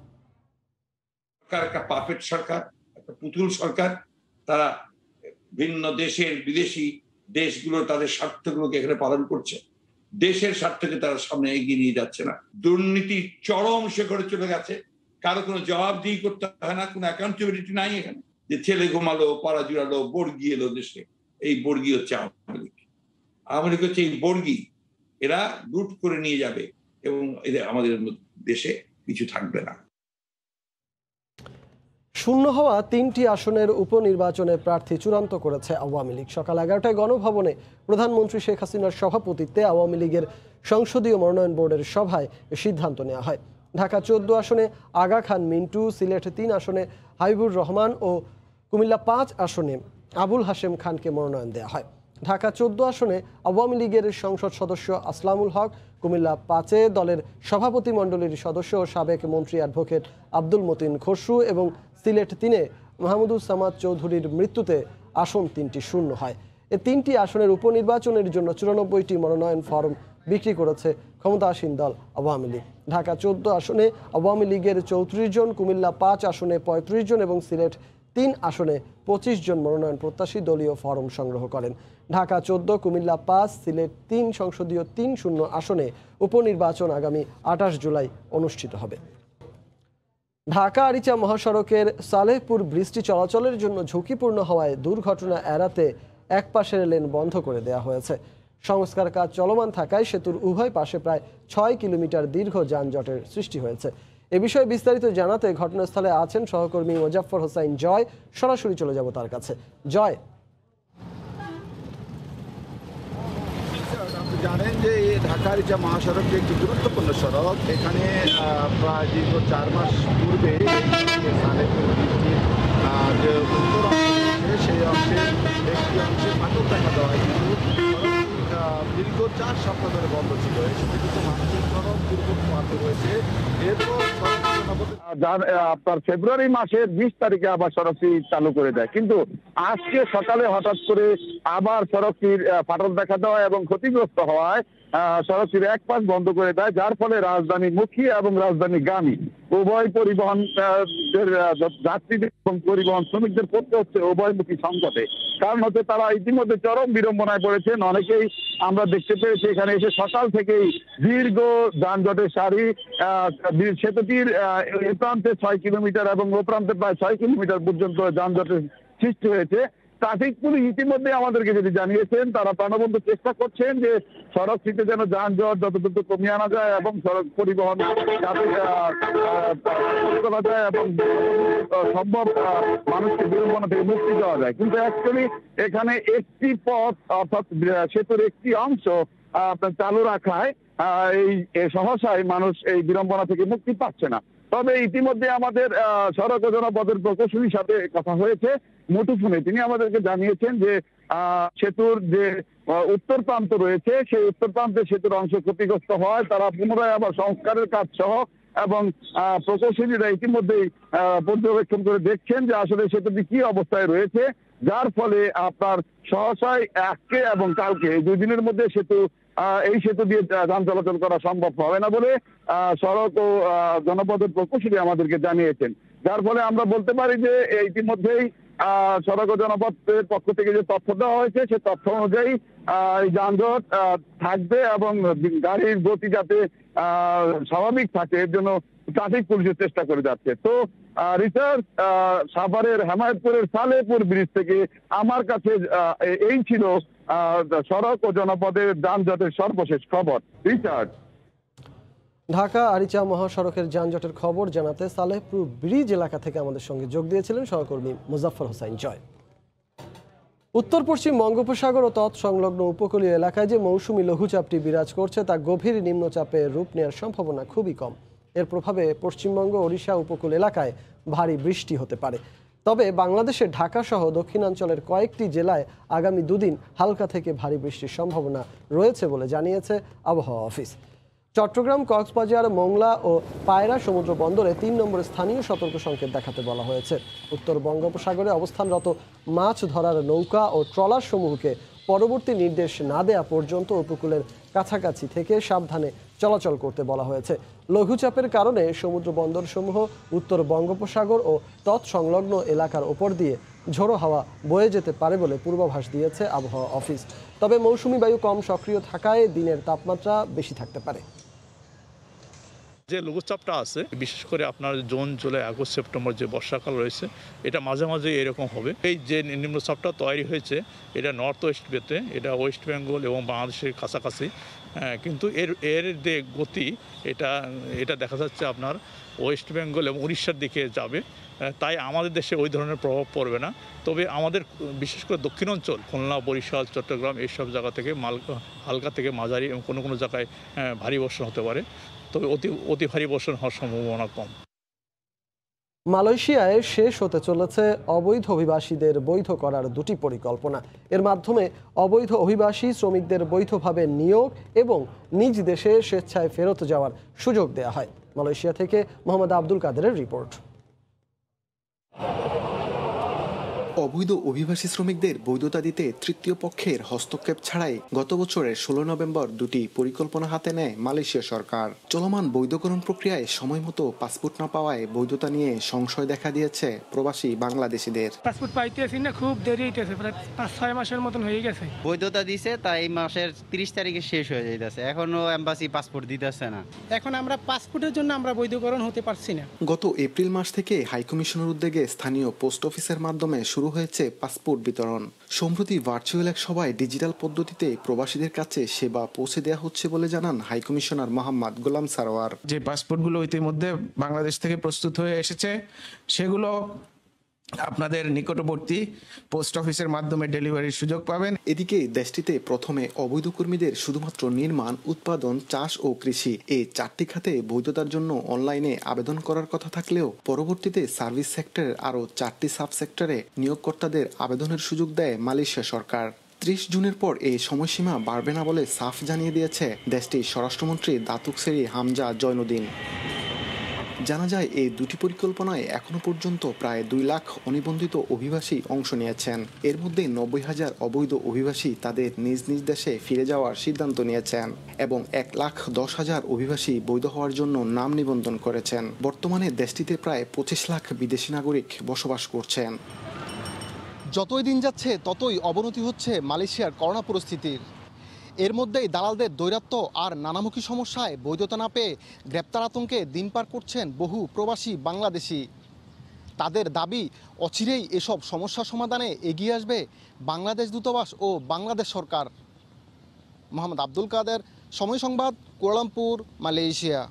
একটা পাপেট সরকার, একটা পুতুল সরকার, তারা ভিন্ন দেশের বিদেশি দেশগুলো তাদের স্বার্থগুলোকে এখানে পালন করছে, দেশের স্বার্থকে তারা সামনে এগিয়ে নিয়ে যাচ্ছে না। দুর্নীতি চরম শিখরে চলে গেছে, কারো কোনো জবাবদিহি করতে হয় না, কোনো অ্যাকাউন্টেবিলিটি নাই এখানে। যে ছেলে ঘুমালো, পাড়া জুড়ালো, বর্গি এলো দেশে, এই বর্গি হচ্ছে আওয়ামী লীগ। আওয়ামী লীগ হচ্ছে এই বর্গি, এরা লুট করে নিয়ে যাবে এবং এদের আমাদের দেশে কিছু থাকবে না। শূন্য হওয়া 3টি আসনের উপনির্বাচনে প্রার্থী চূড়ান্ত করেছে আওয়ামী লীগ। সকাল 11টায় গণভবনে প্রধানমন্ত্রী শেখ হাসিনার সভাপতিত্বে আওয়ামী লীগের সংসদীয় মনোনয়ন বোর্ডের সভায় সিদ্ধান্ত নেওয়া হয়। ঢাকা 14 আসনে আগা খান মিন্টু, সিলেট 3 আসনে হাবিবুর রহমান ও কুমিল্লা 5 আসনে আবুল হাশেম খানকে মনোনয়ন দেওয়া হয়। ঢাকা 14 আসনে আওয়ামী লীগের সংসদ সদস্য আসলামুল হক, কুমিল্লা 5-এ দলের সভাপতিমণ্ডলীর সদস্য ও সাবেক মন্ত্রী অ্যাডভোকেট আব্দুল মতিন খসরু এবং সিলেট 3-এ মাহমুদুল সামাদ চৌধুরীর মৃত্যুতে আসন 3টি শূন্য হয়। এই 3টি আসনের উপনির্বাচনের জন্য 94টি মনোনয়ন ফরম বিক্রি করেছে ক্ষমতাসীন দল আওয়ামী লীগ। ঢাকা 14 আসনে আওয়ামী লীগের 34 জন, কুমিল্লা 5 আসনে 35 জন এবং সিলেট 3 আসনে 25 জন মনোনয়ন প্রত্যাশী দলীয় ফরম সংগ্রহ করেন। ঢাকা 14, কুমিল্লা 5, সিলেট 3 সংসদীয় 3 আসনে উপনির্বাচন আগামী 28 জুলাই অনুষ্ঠিত হবে। ঢাকা আরিচা মহাসড়কের সালেহপুর ব্রিজটি চলাচলের জন্য ঝুঁকিপূর্ণ হওয়ায় দুর্ঘটনা এড়াতে এক পাশের লেন বন্ধ করে দেওয়া হয়েছে। সংস্কার কাজ চলমান থাকায় সেতুর উভয় পাশে প্রায় 6 কিলোমিটার দীর্ঘ যানজটের সৃষ্টি হয়েছে। এ বিষয়ে বিস্তারিত জানাতে ঘটনাস্থলে আছেন সহকর্মী মোজাফফর হোসাইন জয়। সরাসরি চলে যাব তার কাছে। জয়, জানেন যে এই ঢাকা আরিচা মহাসড়ক যে একটি গুরুত্বপূর্ণ সড়ক, এখানে প্রায় দীর্ঘ 4 মাস পূর্বে সালেপুর ব্রিজটির যে উত্তর অংশ সেই অংশে একটি অংশে ফাটল দেখা দেওয়া হয়, কিন্তু দীর্ঘ 4 সপ্তাহ ধরে বন্ধ ছিল। এই সময় কিন্তু মানুষের চরম দুর্ভোগ পোহাতে হয়েছে। এরপর আপনার ফেব্রুয়ারি মাসের 20 তারিখে আবার সড়কটি চালু করে দেয়, কিন্তু আজকে সকালে হঠাৎ করে আবার সড়কটির ফাটল দেখা দেওয়া এবং ক্ষতিগ্রস্ত হওয়ায় সড়কটির এক পাশ বন্ধ করে দেয়, যার ফলে রাজধানীমুখী এবং রাজধানীগামী উভয় পরিবহন যাত্রীদের এবং পরিবহন শ্রমিকদের পড়তে হচ্ছে উভয়মুখী সংকটে। কারণ হচ্ছে তারা ইতিমধ্যে চরম বিড়ম্বনায় পড়েছেন। অনেকেই আমরা দেখতে পেয়েছি এখানে এসে সকাল থেকেই দীর্ঘ যানজটের সারি। সেতুটির এ প্রান্তে 6 কিলোমিটার এবং ও প্রান্তে প্রায় 6 কিলোমিটার পর্যন্ত যানজটের সৃষ্টি হয়েছে। ট্রাফিক পুলিশ ইতিমধ্যে আমাদেরকে যেটি জানিয়েছেন, তারা প্রাণবন্ত চেষ্টা করছেন যে সড়কটিতে যেন যানজট যত দ্রুত কমিয়ে আনা যায় এবং সড়ক পরিবহন করা যায় এবং সম্ভব মানুষকে বিড়ম্বনা থেকে মুক্তি দেওয়া যায়। কিন্তু অ্যাকচুয়ালি এখানে একটি পথ অর্থাৎ সেতুর একটি অংশ চালু রাখায় এই সহসায় মানুষ এই বিড়ম্বনা থেকে মুক্তি পাচ্ছে না। তবে ইতিমধ্যে আমাদের সড়ক ও জনপথের প্রকৌশলীর সাথে কথা হয়েছে মুঠোফোনে। তিনি আমাদেরকে জানিয়েছেন যে সেতুর যে উত্তর প্রান্ত রয়েছে সেই উত্তর প্রান্তে সেতুর অংশ ক্ষতিগ্রস্ত হয়, তারা পুনরায় আবার সংস্কারের কাজ সহ এবং প্রকৌশলীরা ইতিমধ্যেই পর্যবেক্ষণ করে দেখছেন যে আসলে সেতুটি কি অবস্থায় রয়েছে, যার ফলে আপনার সহসায় আজকে এবং কালকে এই 2 দিনের মধ্যে এই সেতু দিয়ে যান চলাচল করা সম্ভব হবে না বলে সড়ক ও জনপথের প্রকৌশলী আমাদেরকে জানিয়েছেন। যার ফলে আমরা বলতে পারি যে ইতিমধ্যেই সড়ক ও জনপথের পক্ষ থেকে যে তথ্য দেওয়া হয়েছে সে তথ্য অনুযায়ী এই যানজট থাকবে এবং গাড়ির গতি যাতে স্বাভাবিক থাকে এর জন্য ট্রাফিক পুলিশের চেষ্টা করে যাচ্ছে। তো রিসার্চ সাভারের হেমায়তপুরের সালেপুর ব্রিজ থেকে আমার কাছে এই ছিল সড়ক ও জনপদের যানজটের সর্বশেষ খবর। রিচার্ড, ঢাকা আরিচা মহাসড়কের যানজটের খবর জানাতে সালেহপুর ব্রিজ এলাকা থেকে আমাদের সঙ্গে যোগ দিয়েছিলেন সহকর্মী মোজাফফর হোসাইন জয়। উত্তর পশ্চিম বঙ্গোপসাগর ও তৎসংলগ্ন উপকূলীয় এলাকায় যে মৌসুমী লঘুচাপটি বিরাজ করছে তা গভীর নিম্নচাপে রূপ নেওয়ার সম্ভাবনা খুবই কম। এর প্রভাবে পশ্চিমবঙ্গ ওড়িশা উপকূল এলাকায় ভারী বৃষ্টি হতে পারে। তবে বাংলাদেশের ঢাকা সহ দক্ষিণাঞ্চলের কয়েকটি জেলায় আগামী 2 দিন হালকা থেকে ভারী বৃষ্টির সম্ভাবনা রয়েছে বলে জানিয়েছে আবহাওয়া অফিস। চট্টগ্রাম, কক্সবাজার, মোংলা ও পায়রা সমুদ্র বন্দরে ৩ নম্বর স্থানীয় সতর্ক সংকেত দেখাতে বলা হয়েছে। উত্তর বঙ্গোপসাগরে অবস্থানরত মাছ ধরার নৌকা ও ট্রলার সমূহকে পরবর্তী নির্দেশ না দেয়া পর্যন্ত উপকূলের কাছাকাছি থেকে সাবধানে চলাচল করতে বলা হয়েছে। লঘুচাপের কারণে সমুদ্র বন্দরসমূহ উত্তর বঙ্গোপসাগর ও তৎসংলগ্ন এলাকার ওপর দিয়ে ঝোড়ো হাওয়া বয়ে যেতে পারে বলে পূর্বাভাস দিয়েছে আবহাওয়া অফিস। তবে মৌসুমি বায়ু কম সক্রিয় থাকায় দিনের তাপমাত্রা বেশি থাকতে পারে। যে লঘুচাপটা আছে, বিশেষ করে আপনার জুন, জুলাই, আগস্ট, সেপ্টেম্বর যে বর্ষাকাল রয়েছে, এটা মাঝে মাঝে এরকম হবে। এই যে নিম্নচাপটা তৈরি হয়েছে, এটা নর্থ ওয়েস্ট বেতে, এটা ওয়েস্ট বেঙ্গল এবং বাংলাদেশের কাছাকাছি, কিন্তু এর যে গতি, এটা দেখা যাচ্ছে আপনার ওয়েস্ট বেঙ্গল এবং উড়িষ্যার দিকে যাবে। তাই আমাদের দেশে ওই ধরনের প্রভাব পড়বে না। তবে আমাদের বিশেষ করে দক্ষিণাঞ্চল, খুলনা, বরিশাল, চট্টগ্রাম, এইসব জায়গা থেকে হালকা থেকে মাঝারি এবং কোনো কোনো জায়গায় ভারী বর্ষণ হতে পারে। তবে অতি ভারী বর্ষণ হওয়ার সম্ভাবনা কম। মালয়েশিয়ায় শেষ হতে চলেছে অবৈধ অভিবাসীদের বৈধ করার 2টি পরিকল্পনা। এর মাধ্যমে অবৈধ অভিবাসী শ্রমিকদের বৈধভাবে নিয়োগ এবং নিজ দেশে স্বেচ্ছায় ফেরত যাওয়ার সুযোগ দেয়া হয়। মালয়েশিয়া থেকে মোহাম্মদ আব্দুল কাদেরের রিপোর্ট। অবৈধ অভিবাসী শ্রমিকদের বৈধতা দিতে তৃতীয় পক্ষের হস্তক্ষেপ ছাড়াই গত বছরের 16 নভেম্বর 2টি পরিকল্পনা হাতে নেয় মালয়েশিয়া সরকার। চলমান বৈধকরণ প্রক্রিয়ায় সময় মতো পাসপোর্ট না পাওয়ায় বৈধতা নিয়ে সংশয় দেখা দিয়েছে প্রবাসী বাংলাদেশিদের। পাসপোর্ট পাইতেছি না, খুব দেরি হইতেছে, প্রায় 5-6 মাসের মতন হয়ে গেছে। বৈধতা দিছে, তাই এই মাসের 30 তারিখে শেষ হয়ে যাইতেছে, এখনো এম্বাসি পাসপোর্ট দিতেছে না। এখন আমরা পাসপোর্টের জন্য আমরা বৈধকরণ হতে পারছি না। গত এপ্রিল মাস থেকে হাইকমিশনের উদ্যোগে স্থানীয় পোস্ট অফিসের মাধ্যমে শুরু হয়েছে পাসপোর্ট বিতরণ। সম্প্রতি ভার্চুয়াল এক সভায় ডিজিটাল পদ্ধতিতে প্রবাসীদের কাছে সেবা পৌঁছে দেওয়া হচ্ছে বলে জানান হাইকমিশনার মোহাম্মদ গোলাম সারোয়ার। যে পাসপোর্টগুলো ইতিমধ্যে বাংলাদেশ থেকে প্রস্তুত হয়ে এসেছে, সেগুলো আপনাদের নিকটবর্তী পোস্ট অফিসের মাধ্যমে ডেলিভারির সুযোগ পাবেন। এদিকে দেশটিতে প্রথমে অবৈধ কর্মীদের শুধুমাত্র নির্মাণ, উৎপাদন, চাষ ও কৃষি এই 4টি খাতে বৈধতার জন্য অনলাইনে আবেদন করার কথা থাকলেও পরবর্তীতে সার্ভিস সেক্টরের আরও 4টি সাব সেক্টরে নিয়োগকর্তাদের আবেদনের সুযোগ দেয় মালয়েশিয়া সরকার। 30 জুনের পর এই সময়সীমা বাড়বে না বলে সাফ জানিয়ে দিয়েছে দেশটির স্বরাষ্ট্রমন্ত্রী দাতুক সেরি হামজা জয়নুদ্দিন। জানা যায় এই 2টি পরিকল্পনায় এখনো পর্যন্ত প্রায় 2 লাখ অনিবন্ধিত অভিবাসী অংশ নিয়েছেন। এর মধ্যে 90,000 অবৈধ অভিবাসী তাদের নিজ নিজ দেশে ফিরে যাওয়ার সিদ্ধান্ত নিয়েছেন এবং 1,10,000 অভিবাসী বৈধ হওয়ার জন্য নাম নিবন্ধন করেছেন। বর্তমানে দেশটিতে প্রায় 25 লাখ বিদেশি নাগরিক বসবাস করছেন। যতই দিন যাচ্ছে ততই অবনতি হচ্ছে মালয়েশিয়ার করোনা পরিস্থিতির। এর মধ্যেই দালালদের দৈরাত্য আর নানামুখী সমস্যায় বৈধতা না পেয়ে গ্রেপ্তার আতঙ্কে দিন পার করছেন বহু প্রবাসী বাংলাদেশি। তাদের দাবি, অচিরেই এসব সমস্যা সমাধানে এগিয়ে আসবে বাংলাদেশ দূতাবাস ও বাংলাদেশ সরকার। মোহাম্মদ আব্দুল কাদের, সময় সংবাদ, কুয়ালালামপুর, মালয়েশিয়া।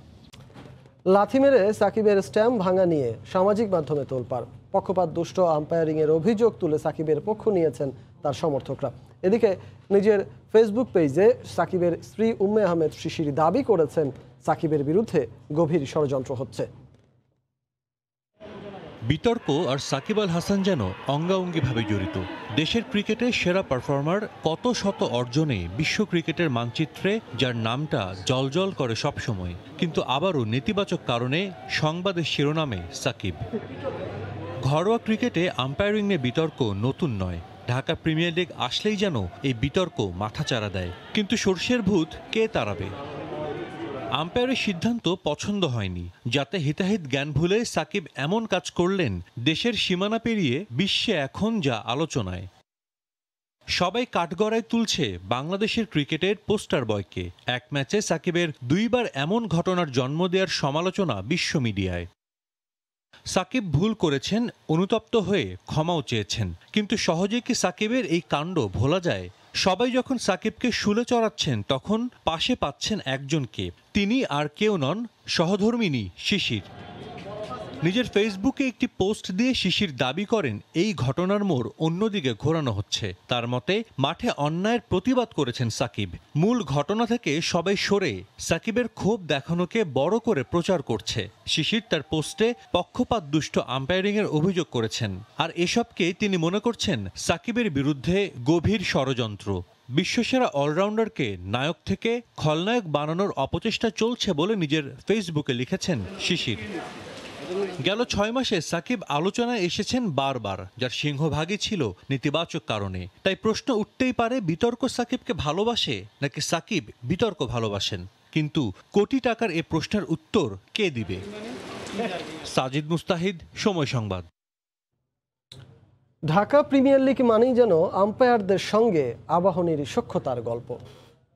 লাথি মেরে সাকিবের স্ট্যাম্প ভাঙা নিয়ে সামাজিক মাধ্যমে তোলপাড়। পক্ষপাত দুষ্ট আম্পায়ারিংয়ের অভিযোগ তুলে সাকিবের পক্ষ নিয়েছেন তার সমর্থকরা। এদিকে নিজের ফেসবুক পেজে সাকিবের স্ত্রী উম্মে আহমেদ শিশির দাবি করেছেন সাকিবের বিরুদ্ধে গভীর ষড়যন্ত্র হচ্ছে। বিতর্ক আর সাকিব আল হাসান যেন অঙ্গাঙ্গিভাবে জড়িত। দেশের ক্রিকেটের সেরা পারফর্মার, কত শত অর্জনে বিশ্ব ক্রিকেটের মানচিত্রে যার নামটা জলজল করে সবসময়, কিন্তু আবারও নেতিবাচক কারণে সংবাদের শিরোনামে সাকিব। ঘরোয়া ক্রিকেটে আম্পায়ারিং নিয়ে বিতর্ক নতুন নয়। ঢাকা প্রিমিয়ার লিগ আসলেই যেন এই বিতর্ক মাথাচাড়া দেয়। কিন্তু সর্ষের ভূত কে তাড়াবে? আম্পায়ারের সিদ্ধান্ত পছন্দ হয়নি, যাতে হিতাহিত জ্ঞান ভুলে সাকিব এমন কাজ করলেন, দেশের সীমানা পেরিয়ে বিশ্বে এখন যা আলোচনায়। সবাই কাঠগড়ায় তুলছে বাংলাদেশের ক্রিকেটের পোস্টার বয়কে। এক ম্যাচে সাকিবের 2 বার এমন ঘটনার জন্ম দেওয়ার সমালোচনা বিশ্ব মিডিয়ায়। সাকিব ভুল করেছেন, অনুতপ্ত হয়ে ক্ষমাও চেয়েছেন, কিন্তু সহজে কি সাকিবের এই কাণ্ড ভোলা যায়? সবাই যখন সাকিবকে শুলে চড়াচ্ছেন, তখন পাশে পাচ্ছেন একজনকে। তিনি আর কেউ নন, সহধর্মিণী শিশির। নিজের ফেসবুকে একটি পোস্ট দিয়ে শিশির দাবি করেন এই ঘটনার মোড় অন্যদিকে ঘোরানো হচ্ছে। তার মতে মাঠে অন্যায়ের প্রতিবাদ করেছেন সাকিব। মূল ঘটনা থেকে সবাই সরে সাকিবের ক্ষোভ দেখানোকে বড় করে প্রচার করছে। শিশির তার পোস্টে পক্ষপাত দুষ্ট আম্পায়ারিংয়ের অভিযোগ করেছেন, আর এসবকে তিনি মনে করছেন সাকিবের বিরুদ্ধে গভীর ষড়যন্ত্র। বিশ্বসেরা অলরাউন্ডারকে নায়ক থেকে খলনায়ক বানানোর অপচেষ্টা চলছে বলে নিজের ফেসবুকে লিখেছেন শিশির। গেল 6 মাসে সাকিব আলোচনায় এসেছেন বারবার, যার সিংহভাগই ছিল নেতিবাচক কারণে। তাই প্রশ্ন উঠতেই পারে, বিতর্ক সাকিবকে ভালোবাসে নাকি সাকিব বিতর্ক ভালোবাসেন? কিন্তু কোটি টাকার এ প্রশ্নের উত্তর কে দিবে? সাজিদ মুস্তাহিদ, সময় সংবাদ। ঢাকা প্রিমিয়ার লিগ মানেই যেন আম্পায়ারদের সঙ্গে আবাহনীর সখ্যতার গল্প।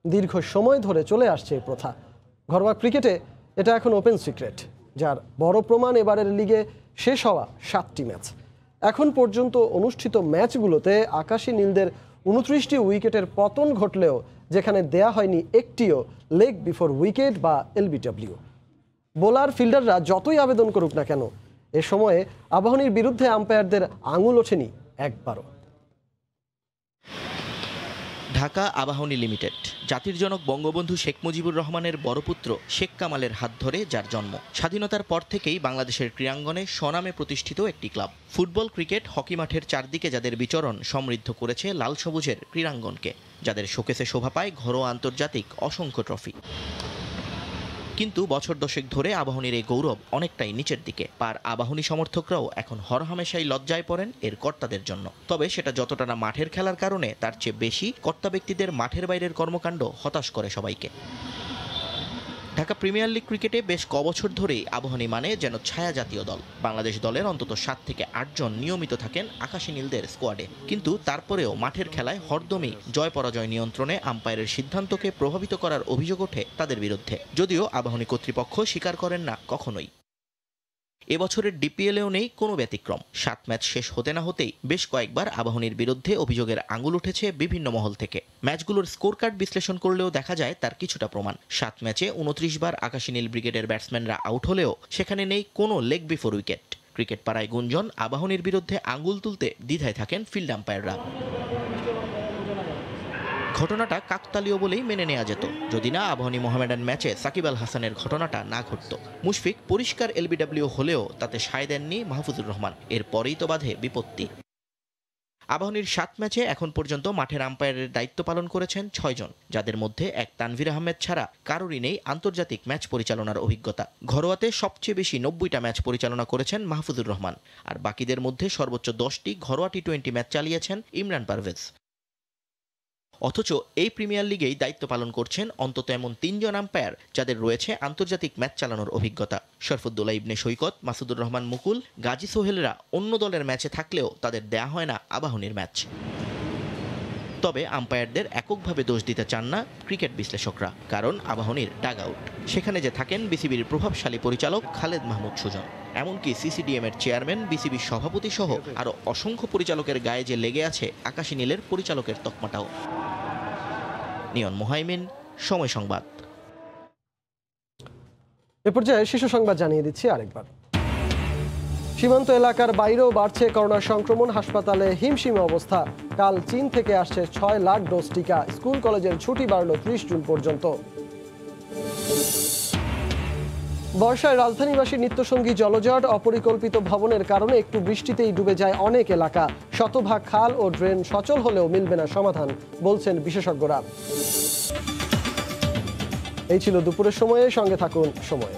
দীর্ঘ সময় ধরে চলে আসছে এই প্রথা। ঘরোয়া ক্রিকেটে এটা এখন ওপেন সিক্রেট, যার বড় প্রমাণ এবারের লিগে শেষ হওয়া 7টি ম্যাচ। এখন পর্যন্ত অনুষ্ঠিত ম্যাচগুলোতে আকাশী নীলদের 29টি উইকেটের পতন ঘটলেও যেখানে দেয়া হয়নি একটিও লেগ বিফোর উইকেট বা এলবিডব্লিউ। বোলার ফিল্ডাররা যতই আবেদন করুক না কেন, এ সময়ে আবাহনীর বিরুদ্ধে আম্পায়ারদের আঙুল ওঠেনি একবারও। ঢাকা আবাহনী লিমিটেড জাতির জনক বঙ্গবন্ধু শেখ মুজিবুর রহমানের বড় পুত্র শেখ কামালের হাত ধরে যার জন্ম। স্বাধীনতার পর থেকেই বাংলাদেশের ক্রীড়াঙ্গনে স্বনামে প্রতিষ্ঠিত একটি ক্লাব। ফুটবল, ক্রিকেট, হকি মাঠের চারদিকে যাদের বিচরণ সমৃদ্ধ করেছে লাল সবুজের ক্রীড়াঙ্গনকে, যাদের শোকেসে শোভা পায় ঘরোয়া আন্তর্জাতিক অসংখ্য ট্রফি। কিন্তু বছর দশেক ধরে আবাহনীর এই গৌরব অনেকটাই নিচের দিকে। পার আবাহনী সমর্থকরাও এখন হরহামেশাই লজ্জায় পড়েন এর কর্তাদের জন্য। তবে সেটা যতটা না মাঠের খেলার কারণে, তার চেয়ে বেশি কর্তা ব্যক্তিদের মাঠের বাইরের কর্মকাণ্ড হতাশ করে সবাইকে। ঢাকা প্রিমিয়ার লিগ ক্রিকেটে বেশ কবছর ধরেই আবাহনী মানে যেন ছায়া জাতীয় দল। বাংলাদেশ দলের অন্তত 7 থেকে 8 জন নিয়মিত থাকেন আকাশী নীলদের স্কোয়াডে। কিন্তু তারপরেও মাঠের খেলায় হরদমেই জয় পরাজয় নিয়ন্ত্রণে আম্পায়ারের সিদ্ধান্তকে প্রভাবিত করার অভিযোগ ওঠে তাদের বিরুদ্ধে, যদিও আবাহনী কর্তৃপক্ষ স্বীকার করেন না কখনোই। এবছরের ডিপিএলেও নেই কোনো ব্যতিক্রম। 7 ম্যাচ শেষ হতে না হতেই বেশ কয়েকবার আবাহনীর বিরুদ্ধে অভিযোগের আঙুল উঠেছে বিভিন্ন মহল থেকে। ম্যাচগুলোর স্কোর কার্ড বিশ্লেষণ করলেও দেখা যায় তার কিছুটা প্রমাণ। 7 ম্যাচে 29 বার আকাশী নীল ব্রিগেডের ব্যাটসম্যানরা আউট হলেও সেখানে নেই কোনো লেগ বিফোর উইকেট। ক্রিকেট পাড়ায় গুঞ্জন, আবাহনীর বিরুদ্ধে আঙুল তুলতে দ্বিধায় থাকেন ফিল্ড আম্পায়াররা। ঘটনাটা কাকতালীয় বলেই মেনে নেওয়া যেত যদি না আবাহনী মোহামেডান ম্যাচে সাকিব আল হাসানের ঘটনাটা না ঘটত। মুশফিক পরিষ্কার এলবিডব্লিউ হলেও তাতে সায় দেননি মাহফুজুর রহমান। এরপরেই তো বাধে বিপত্তি। আবাহনীর 7 ম্যাচে এখন পর্যন্ত মাঠের আম্পায়ারের দায়িত্ব পালন করেছেন 6 জন, যাদের মধ্যে এক তানভীর আহমেদ ছাড়া কারোরই নেই আন্তর্জাতিক ম্যাচ পরিচালনার অভিজ্ঞতা। ঘরোয়াতে সবচেয়ে বেশি 90টা ম্যাচ পরিচালনা করেছেন মাহফুজুর রহমান, আর বাকিদের মধ্যে সর্বোচ্চ 10টি ঘরোয়া টি-20 ম্যাচ চালিয়েছেন ইমরান পারভেজ। অথচ এই প্রিমিয়ার লিগেই দায়িত্ব পালন করছেন অন্তত এমন 3 জন আম্পায়ার যাদের রয়েছে আন্তর্জাতিক ম্যাচ চালানোর অভিজ্ঞতা। শরফুদ্দৌলা ইবনে সৈকত, মাসুদুর রহমান মুকুল, গাজী সোহেলরা অন্য দলের ম্যাচে থাকলেও তাদের দেয়া হয় না আবাহনীর ম্যাচ। তবে আম্পায়ারদের এককভাবে দোষ দিতে চান না ক্রিকেট বিশ্লেষকরা, কারণ আবাহনীর ডাগ আউট, সেখানে যে থাকেন বিসিবির প্রভাবশালী পরিচালক খালেদ মাহমুদ সুজন। এমনকি সিসিডিএম এর চেয়ারম্যান, বিসিবির সভাপতি সহ আরও অসংখ্য পরিচালকের গায়ে যে লেগে আছে আকাশী নীলের পরিচালকের তকমাটাও। নিয়ন মুহাইমিন, সময় সংবাদ। এ পর্যায়ে শিশু সংবাদ জানিয়ে দিচ্ছি আরেকবার। সীমান্ত এলাকার বাইরেও বাড়ছে করোনা সংক্রমণ। হাসপাতালে হিমশিম অবস্থা। কাল চীন থেকে আসছে 6 লাখ ডোজ টিকা। স্কুল কলেজের ছুটি বাড়ল 30 জুন পর্যন্ত। বর্ষায় রাজধানীবাসীর নিত্যসঙ্গী জলজট। অপরিকল্পিত ভবনের কারণে একটু বৃষ্টিতেই ডুবে যায় অনেক এলাকা। শতভাগ খাল ও ড্রেন সচল হলেও মিলবে না সমাধান, বলছেন বিশেষজ্ঞরা। এই ছিল দুপুরের সময়ে, সঙ্গে থাকুন সময়ে।